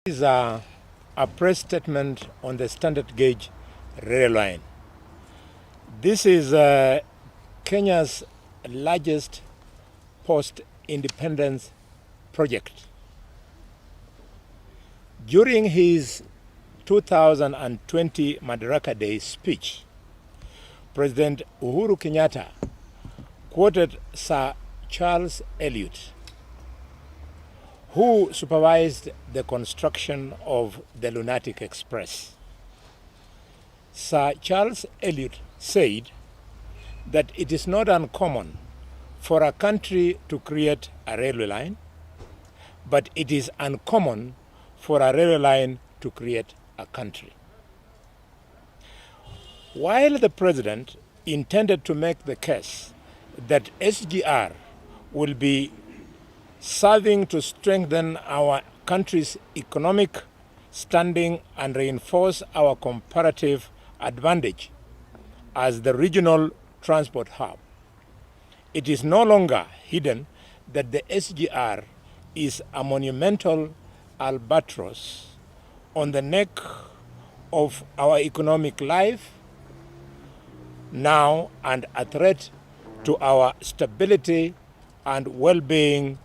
This is a press statement on the standard gauge rail line. This is Kenya's largest post-independence project. During his 2020 Madaraka Day speech, President Uhuru Kenyatta quoted Sir Charles Elliot, who supervised the construction of the Lunatic Express. Sir Charles Elliot said that it is not uncommon for a country to create a railway line, but it is uncommon for a railway line to create a country. While the president intended to make the case that SGR will be serving to strengthen our country's economic standing and reinforce our comparative advantage as the regional transport hub, it is no longer hidden that the SGR is a monumental albatross on the neck of our economic life now and a threat to our stability and well-being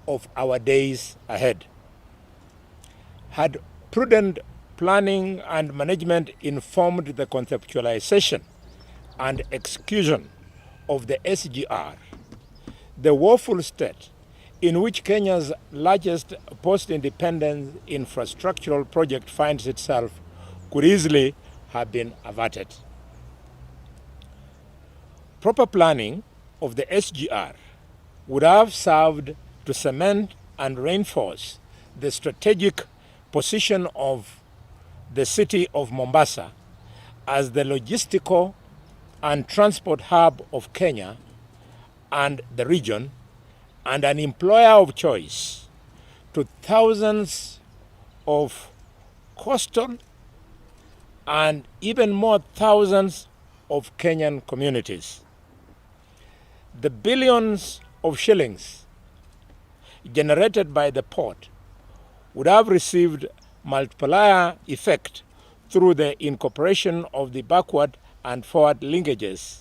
of our days ahead. Had prudent planning and management informed the conceptualization and execution of the SGR, the woeful state in which Kenya's largest post-independence infrastructural project finds itself could easily have been averted. Proper planning of the SGR would have served to cement and reinforce the strategic position of the city of Mombasa as the logistical and transport hub of Kenya and the region, and an employer of choice to thousands of coastal and even more thousands of Kenyan communities. The billions of shillings generated by the port would have received multiplier effect through the incorporation of the backward and forward linkages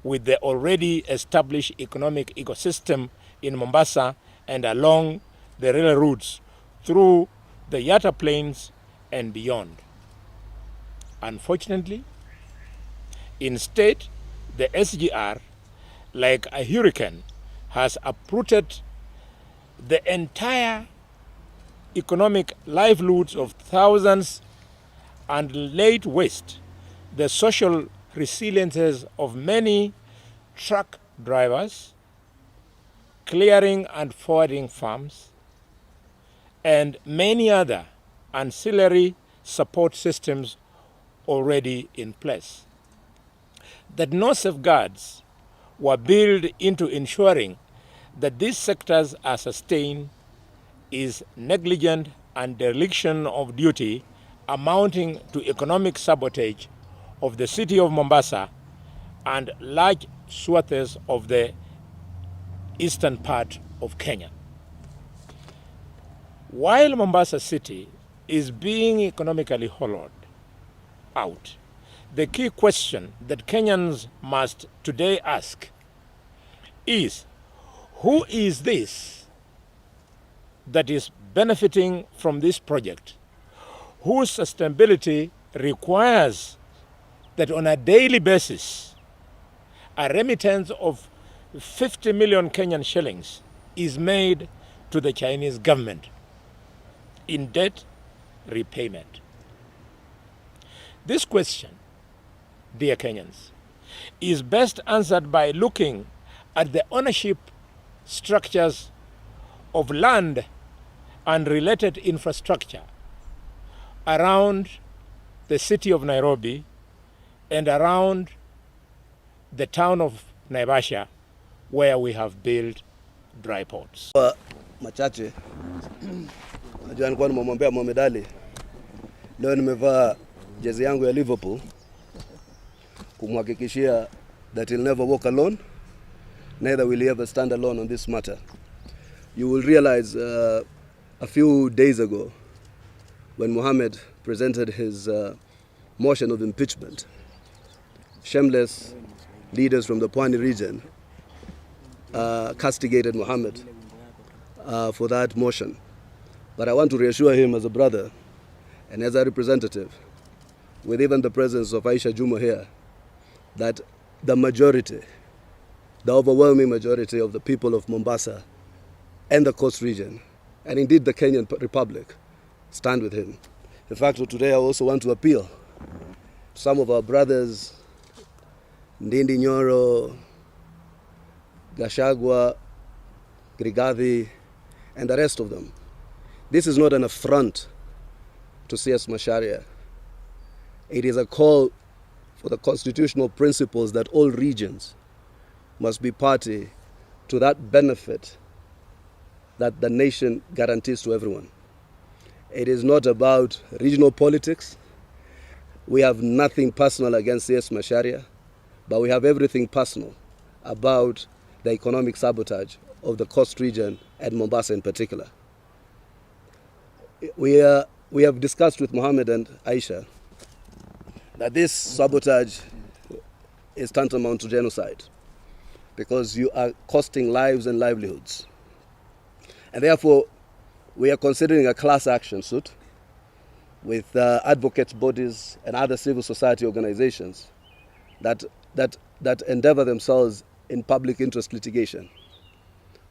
with the already established economic ecosystem in Mombasa and along the rail routes through the Yatta Plains and beyond. Unfortunately, instead, the SGR, like a hurricane, has uprooted the entire economic livelihoods of thousands and laid waste the social resiliences of many truck drivers, clearing and forwarding farms, and many other ancillary support systems already in place. That no safeguards were built into ensuring that these sectors are sustained is negligent and dereliction of duty, amounting to economic sabotage of the city of Mombasa and large swaths of the eastern part of Kenya. While Mombasa city is being economically hollowed out, the key question that Kenyans must today ask is, who is this that is benefiting from this project, whose sustainability requires that on a daily basis a remittance of 50 million Kenyan shillings is made to the Chinese government in debt repayment? This question, dear Kenyans, is best answered by looking at the ownership structures of land and related infrastructure around the city of Nairobi and around the town of Naivasha, where we have built dry ports. Machache najua nilikuwa nimemwambia Mohamed, leo nimevaa jezi yangu ya Liverpool kumhakikishia that he'll never walk alone, neither will he ever stand alone on this matter. You will realize a few days ago when Mohamed presented his motion of impeachment, shameless leaders from the Pwani region castigated Mohamed for that motion. But I want to reassure him as a brother and as a representative, with even the presence of Aisha Jumwa here, that the majority, the overwhelming majority of the people of Mombasa and the coast region, and indeed the Kenyan Republic, stand with him. In fact, today I also want to appeal to some of our brothers, Ndindi Nyoro, Gashagwa, Grigathi, and the rest of them. This is not an affront to CS Macharia. It is a call for the constitutional principles that all regions must be party to that benefit that the nation guarantees to everyone. It is not about regional politics. We have nothing personal against CS Macharia, but we have everything personal about the economic sabotage of the coast region and Mombasa in particular. We have discussed with Mohamed and Aisha that this sabotage is tantamount to genocide because you are costing lives and livelihoods. And therefore, we are considering a class action suit with advocates bodies and other civil society organizations that endeavor themselves in public interest litigation.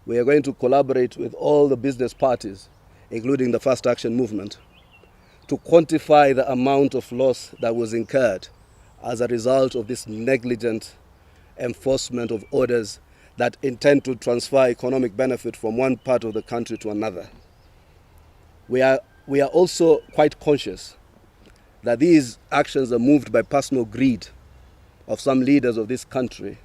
We are going to collaborate with all the business parties, including the Fast Action Movement, to quantify the amount of loss that was incurred as a result of this negligent enforcement of orders that intend to transfer economic benefit from one part of the country to another. We are also quite conscious that these actions are moved by personal greed of some leaders of this country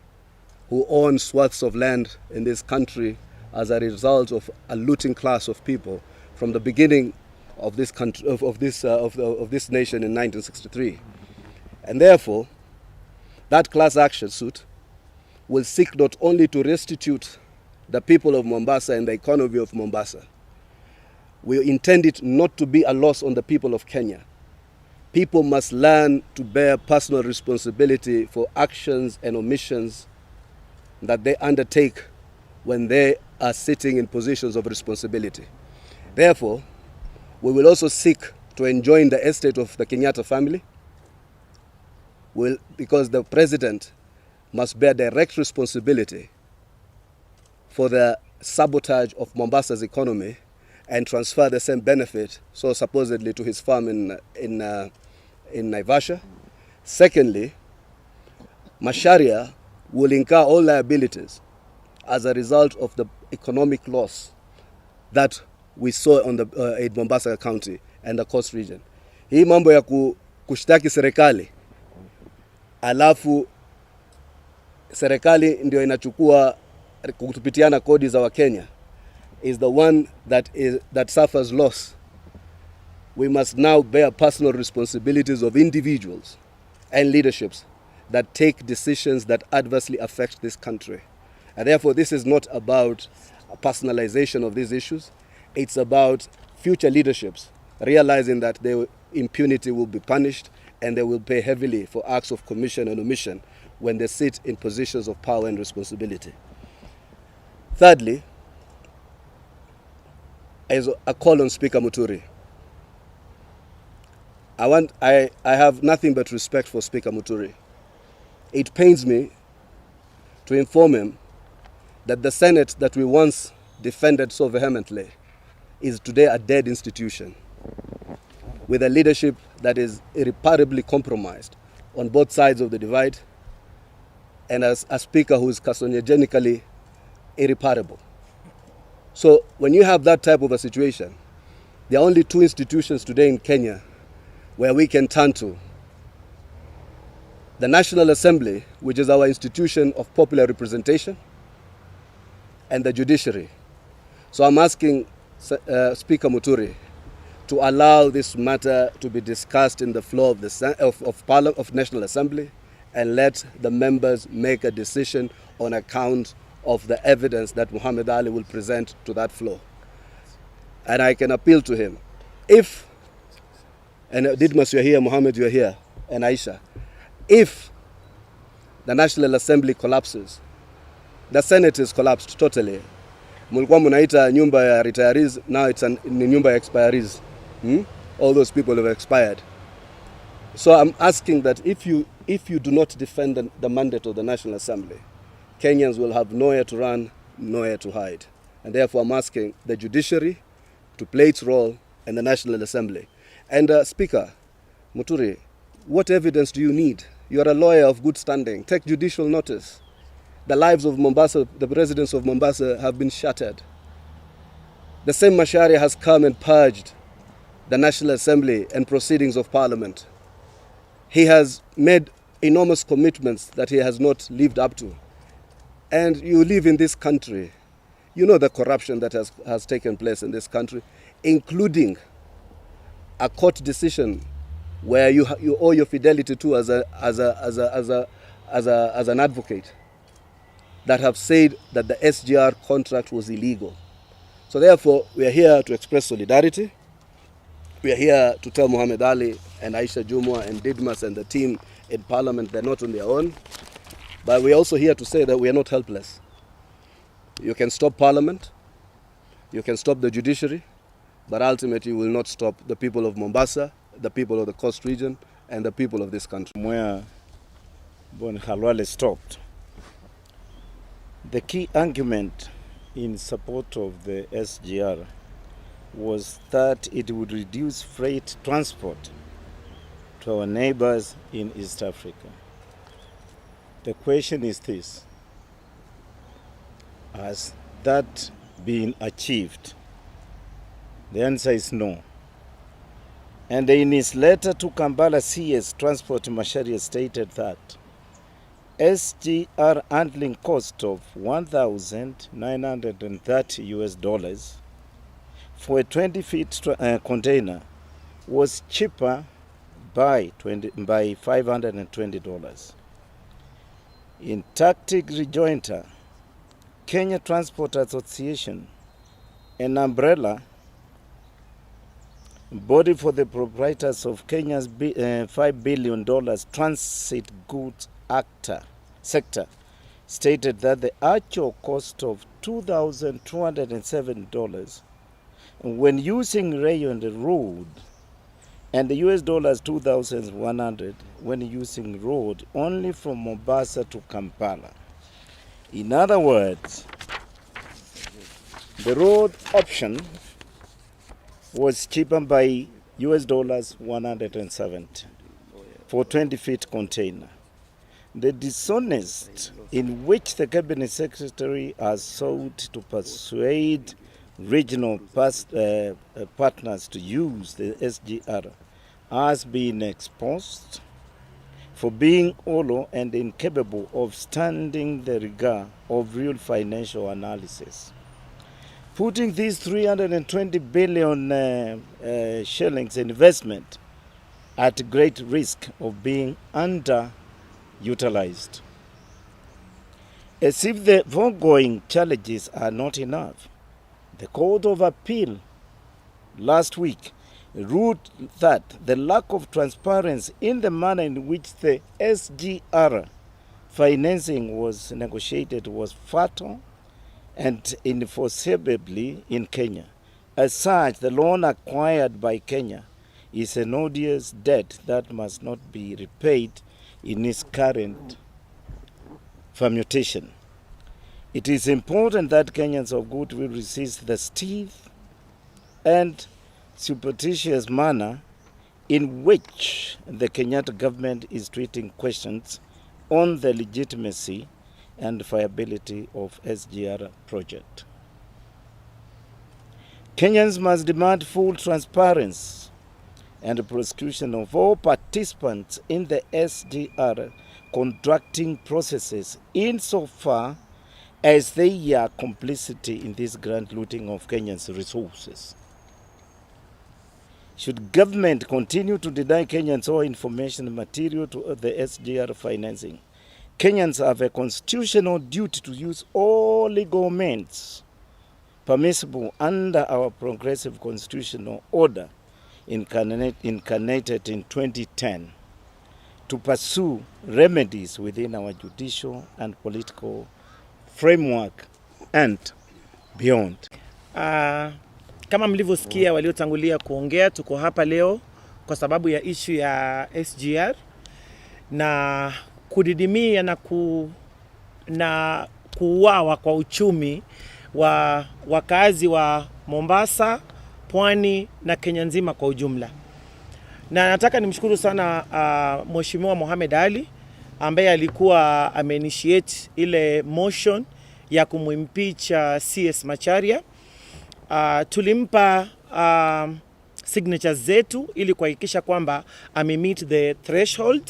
who own swaths of land in this country as a result of a looting class of people from the beginning of this country, of this nation in 1963. And therefore, that class action suit will seek not only to restitute the people of Mombasa and the economy of Mombasa. We intend it not to be a loss on the people of Kenya. People must learn to bear personal responsibility for actions and omissions that they undertake when they are sitting in positions of responsibility. Therefore, we will also seek to enjoin the estate of the Kenyatta family, because the president must bear direct responsibility for the sabotage of Mombasa's economy and transfer the same benefit, so supposedly, to his farm in Naivasha. Secondly, Macharia will incur all liabilities as a result of the economic loss that we saw on in Mombasa County and the coast region. Hii mambo ya kushtaki serikali, alafu serikali ndio inachukua kutupitiana kodi za Wakenya, is the one that suffers loss. We must now bear personal responsibilities of individuals and leaderships that take decisions that adversely affect this country. And therefore, this is not about a personalization of these issues. It's about future leaderships realizing that their impunity will be punished and they will pay heavily for acts of commission and omission when they sit in positions of power and responsibility. Thirdly, is a call on Speaker Muturi. I have nothing but respect for Speaker Muturi. It pains me to inform him that the Senate that we once defended so vehemently is today a dead institution with a leadership that is irreparably compromised on both sides of the divide, and as a speaker who is carcinogenically irreparable. So when you have that type of a situation, there are only two institutions today in Kenya where we can turn to. The National Assembly, which is our institution of popular representation, and the judiciary. So I'm asking Speaker Muturi to allow this matter to be discussed in the floor of National Assembly and let the members make a decision on account of the evidence that Muhammad Ali will present to that floor. And I can appeal to him. If and Didmas, you're here, Mohamed, you're here, and Aisha. If the National Assembly collapses, the Senate is collapsed totally. Mulikuwa munaita nyumba ya retirees, now it's ni nyumba ya expirees. All those people have expired. So I'm asking that if you do not defend the mandate of the National Assembly, Kenyans will have nowhere to run, nowhere to hide. And therefore I'm asking the judiciary to play its role in the National Assembly. And Speaker Muturi, what evidence do you need? You are a lawyer of good standing. Take judicial notice. The lives of Mombasa, the residents of Mombasa have been shattered. The same Macharia has come and purged the National Assembly and proceedings of Parliament. He has made enormous commitments that he has not lived up to. And you live in this country. You know the corruption that has taken place in this country, including a court decision where you owe your fidelity to as an advocate, that have said that the SGR contract was illegal. So therefore, we are here to express solidarity. We are here to tell Muhammad Ali and Aisha Jumwa and Didmas and the team in Parliament they're not on their own. But we're also here to say that we are not helpless. You can stop Parliament, you can stop the judiciary, but ultimately you will not stop the people of Mombasa, the people of the Coast region, and the people of this country. Where Khalwale stopped, the key argument in support of the SGR was that it would reduce freight transport to our neighbors in East Africa. The question is this: has that been achieved? The answer is no. And in his letter to Kampala CS Transport, Macharia stated that SGR handling cost of $1,930 for a 20-feet container was cheaper by $520. In tactic rejoinder, Kenya Transport Association, an umbrella body for the proprietors of Kenya's $5 billion transit goods sector, stated that the actual cost of $2,207 when using rail on the road, and the US dollars $2,100 when using road only from Mombasa to Kampala. In other words, the road option was cheaper by US dollars 170 for 20-feet container. The dishonest in which the Cabinet Secretary has sought to persuade regional partners to use the SGR has been exposed for being hollow and incapable of standing the rigor of real financial analysis. Putting these 320 billion shillings investment at great risk of being underutilized. As if the foregoing challenges are not enough, the Court of Appeal last week ruled that the lack of transparency in the manner in which the SGR financing was negotiated was fatal and enforceably in Kenya. As such, the loan acquired by Kenya is an odious debt that must not be repaid in its current permutation. It is important that Kenyans of goodwill resist the stiff and superstitious manner in which the Kenyatta government is treating questions on the legitimacy and viability of SGR project. Kenyans must demand full transparency and prosecution of all participants in the SGR contracting processes insofar as they are complicity in this grand looting of Kenyans' resources. Should government continue to deny Kenyans all information material to the SGR financing, Kenyans have a constitutional duty to use all legal means permissible under our progressive constitutional order incarnated in 2010 to pursue remedies within our judicial and political framework and beyond. Kama mlivyosikia waliotangulia kuongea, tuko hapa leo kwa sababu ya issue ya SGR na kudidimia na kuuawa kwa uchumi wa wakazi wa Mombasa, Pwani na Kenya nzima kwa ujumla. Na nataka nimshukuru sana Mheshimiwa Mohamed Ali ambaye alikuwa ameinitiate ile motion ya kumwimpeach CS Macharia. Tulimpa signatures zetu ili kuhakikisha kwamba meet the threshold,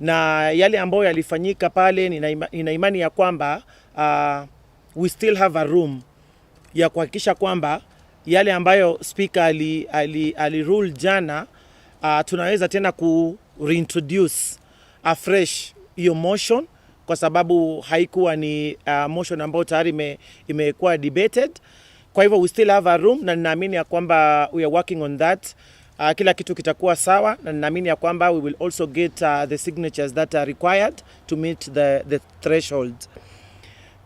na yale ambayo yalifanyika pale nina imani ya kwamba we still have a room ya kuhakikisha kwamba yale ambayo speaker ali rule jana tunaweza tena reintroduce afresh hiyo motion, kwa sababu haikuwa ni motion ambayo tayari imekuwa debated. Kwa hivyo we still have a room, na ninaamini ya kwamba we are working on that. Kila kitu kitakuwa sawa, na ninaamini ya kwamba we will also get the signatures that are required to meet the threshold.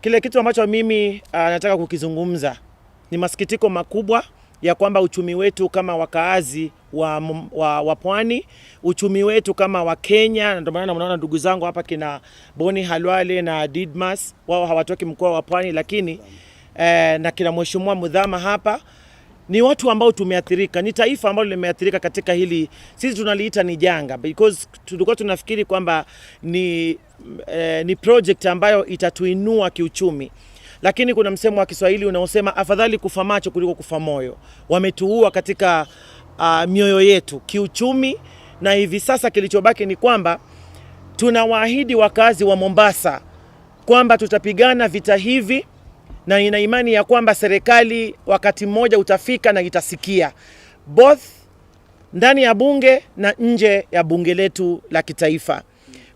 Kile kitu ambacho mimi nataka kukizungumza ni masikitiko makubwa ya kwamba uchumi wetu kama wakaazi wa Pwani, uchumi wetu kama wa Kenya, na ndio maana mnaona ndugu zangu hapa kina Boni Khalwale na Didmas, wao hawatoki mkoa wa Pwani, lakini na kina Mheshimiwa Muthama hapa, ni watu ambao tumeathirika, ni taifa ambalo limeathirika katika hili. Sisi tunaliita ni janga because tulikuwa tunafikiri kwamba ni project ambayo itatuinua kiuchumi, lakini kuna msemo wa Kiswahili unaosema afadhali kufa macho kuliko kufa moyo. Wametuua katika mioyo yetu kiuchumi, na hivi sasa kilichobaki ni kwamba tunawaahidi wakazi wa Mombasa kwamba tutapigana vita hivi, na ina imani ya kwamba serikali wakati mmoja utafika na itasikia, both ndani ya bunge na nje ya bunge letu la kitaifa.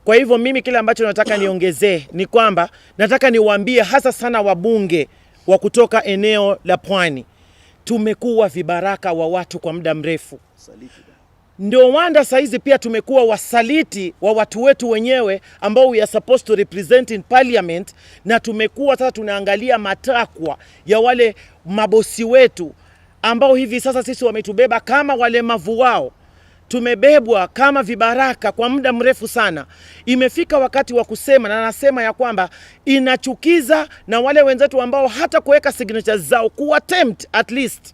Kwa hivyo mimi kile ambacho nataka niongezee ni kwamba nataka niwaambie hasa sana wabunge wa kutoka eneo la Pwani, tumekuwa vibaraka wa watu kwa muda mrefu. Ndio wanda saizi pia tumekuwa wasaliti wa watu wetu wenyewe ambao we are supposed to represent in parliament, na tumekuwa sasa tunaangalia matakwa ya wale mabosi wetu ambao hivi sasa sisi wametubeba kama walemavu wao. Tumebebwa kama vibaraka kwa muda mrefu sana. Imefika wakati wa kusema, na nasema ya kwamba inachukiza, na wale wenzetu ambao hata kuweka signatures zao attempt at least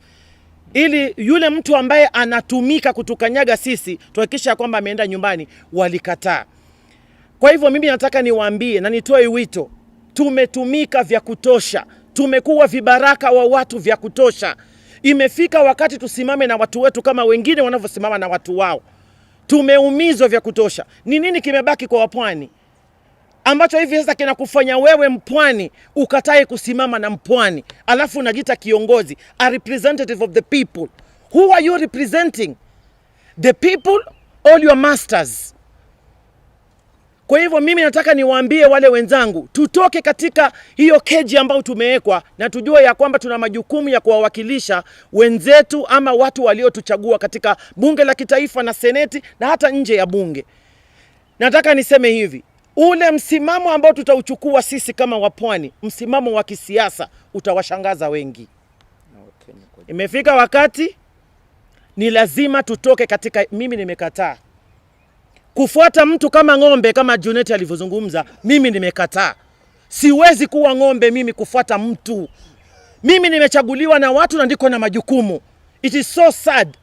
ili yule mtu ambaye anatumika kutukanyaga sisi tuhakikisha kwamba ameenda nyumbani, walikataa. Kwa hivyo mimi nataka niwaambie na nitoe wito, tumetumika vya kutosha, tumekuwa vibaraka wa watu vya kutosha. Imefika wakati tusimame na watu wetu kama wengine wanavyosimama na watu wao. Tumeumizwa vya kutosha. Ni nini kimebaki kwa Wapwani ambacho hivi sasa kinakufanya wewe Mpwani ukatae kusimama na Mpwani, alafu unajiita kiongozi, a representative of the people? Who are you representing? The people or your masters? Kwa hivyo mimi nataka niwaambie wale wenzangu, tutoke katika hiyo keji ambayo tumewekwa, na tujue ya kwamba tuna majukumu ya kuwawakilisha wenzetu ama watu waliotuchagua katika bunge la kitaifa na seneti na hata nje ya bunge. Nataka niseme hivi, ule msimamo ambao tutauchukua sisi kama Wapwani, msimamo wa kisiasa, utawashangaza wengi. Imefika wakati ni lazima tutoke katika, mimi nimekataa kufuata mtu kama ng'ombe, kama Junet alivyozungumza. Mimi nimekataa, siwezi kuwa ng'ombe mimi kufuata mtu. Mimi nimechaguliwa na watu na ndiko na majukumu. It is so sad.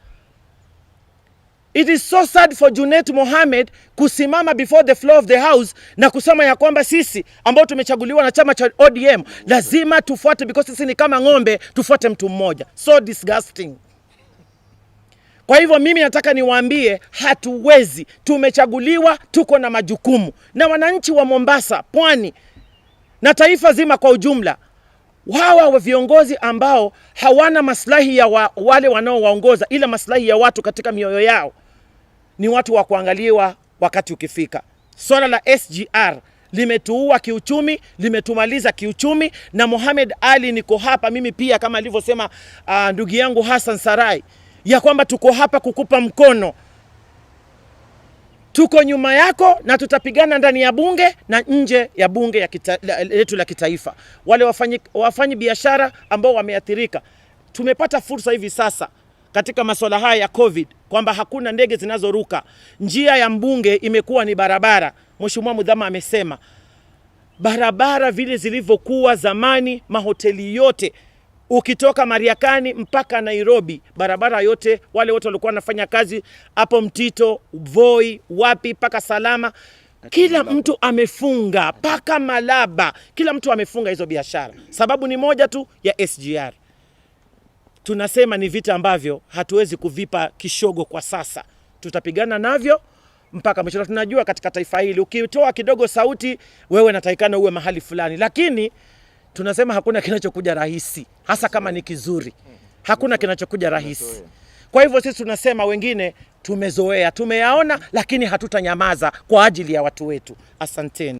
It is so sad for Junet Mohamed kusimama before the floor of the house na kusema ya kwamba sisi ambao tumechaguliwa na chama cha ODM lazima tufuate, because sisi ni kama ng'ombe, tufuate mtu mmoja. So disgusting. Kwa hivyo mimi nataka niwaambie, hatuwezi. Tumechaguliwa, tuko na majukumu. Na wananchi wa Mombasa, Pwani na taifa zima kwa ujumla, hawa wa viongozi ambao hawana maslahi ya wale wanaowaongoza, ila maslahi ya watu katika mioyo yao, ni watu wa kuangaliwa wakati ukifika. Swala la SGR limetuua kiuchumi, limetumaliza kiuchumi, na Mohamed Ali niko hapa mimi pia kama alivyosema ndugu yangu Hassan Sarai. ya kwamba tuko hapa kukupa mkono, tuko nyuma yako na tutapigana ndani ya bunge na nje ya bunge letu la kitaifa. Wale wafanyi biashara ambao wameathirika, tumepata fursa hivi sasa katika masuala haya ya COVID kwamba hakuna ndege zinazoruka. Njia ya mbunge imekuwa ni barabara. Mheshimiwa Muthama amesema barabara vile zilivyokuwa zamani, mahoteli yote ukitoka Mariakani mpaka Nairobi, barabara yote, wale wote walikuwa wanafanya kazi hapo Mtito, Voi, wapi paka Salama, kila mtu amefunga, paka Malaba, kila mtu amefunga hizo biashara. Sababu ni moja tu ya SGR. Tunasema ni vita ambavyo hatuwezi kuvipa kishogo kwa sasa. Tutapigana navyo mpaka mwisho. Tunajua katika taifa hili ukitoa kidogo sauti, wewe natakikana uwe mahali fulani, lakini tunasema hakuna kinachokuja rahisi, hasa kama ni kizuri. Hakuna kinachokuja rahisi. Kwa hivyo sisi tunasema wengine tumezoea, tumeyaona, lakini hatutanyamaza kwa ajili ya watu wetu. Asanteni.